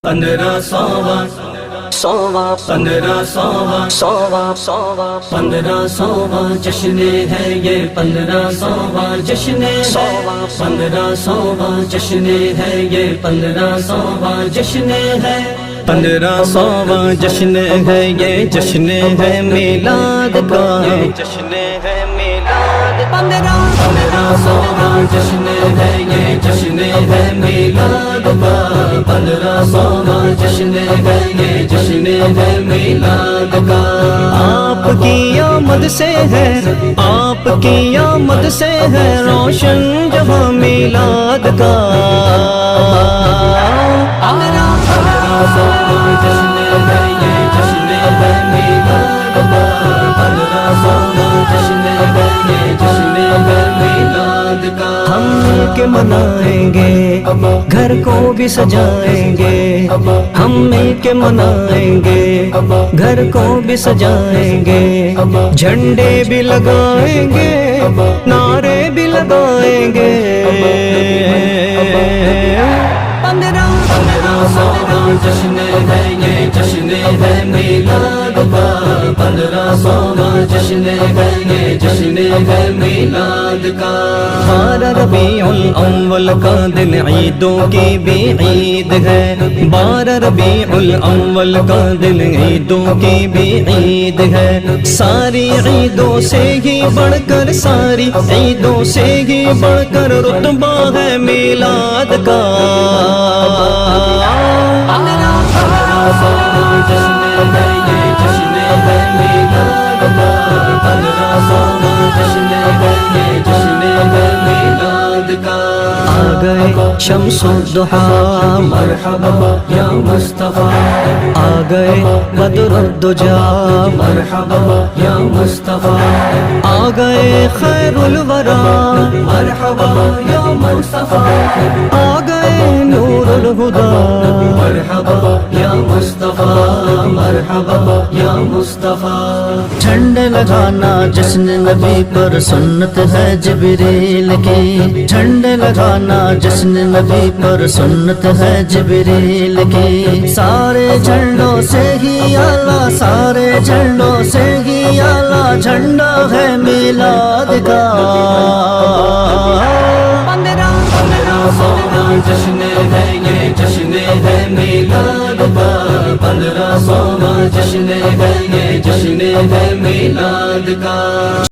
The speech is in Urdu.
15 سوواں 15 سوواں جشن ہے یہ 15 سوواں جشن ہے 15 سوواں جشن ہے یہ 15 سوواں جشن ہے 15 سوواں جشن ہے یہ جشن ہے میلاد کا جشن ہے میلاد 15 سوواں جشن ہے یہ جشن ہے میلاد کا 15 سوواں جشن ہے یہ جشن ہے میلاد کا آپ کی آمد سے ہے آپ کی آمد سے ہے روشن جہاں میلاد کا 15 سوواں جشن ہے یہ جشن ہے میلاد کا 15 سوواں جشن ہے یہ جشن ہے میلاد کا ہم مل کے منائیں گے گھر کو بھی سجائیں گے ہم مل کے منائیں گے گھر کو بھی سجائیں گے جھنڈے بھی لگائیں گے نعرے بھی لگائیں گے 15 سوواں جشن ہے یہ جشن ہے میلاد کا 15 سوواں جشن ہے یہ جشن ہے میلاد کا 12 ربیع الاول کا دن عیدوں کی بھی عید ہے 12 ربیع الاول کا دن عیدوں کی بھی عید ہے ساری عیدوں سے ہی بڑھ کر ساری عیدوں سے ہی بڑھ کر رتبہ ہے میلاد کا 15 سوواں جشن ہے یہ جشن ہے میلاد کا 15 سوواں جشن ہے یہ جشن ہے میلاد کا آ گئے شمس الضحیٰ مرحبا یا مصطفیٰ آ گئے بدر الدجا مرحبا یا مصطفیٰ آ گئے خیر الورا مرحبا یا مصطفیٰ آ گئے نور الہدا مرحبا یا مصطفیٰ مرحبا یا مصطفیٰ جھنڈے لگانا جشن نبی پر سنت ہے جبریل کی جھنڈے لگانا جشن نبی پر سنت ہے جبریل کی سارے جھنڈوں سے ہی اعلیٰ سارے جھنڈوں سے ہی اعلیٰ جھنڈا ہے میلاد کا 15 سوواں جشن ہے یہ جشن ہے میلاد کا 15 سوواں جشن ہے یہ جشن ہے میلاد کا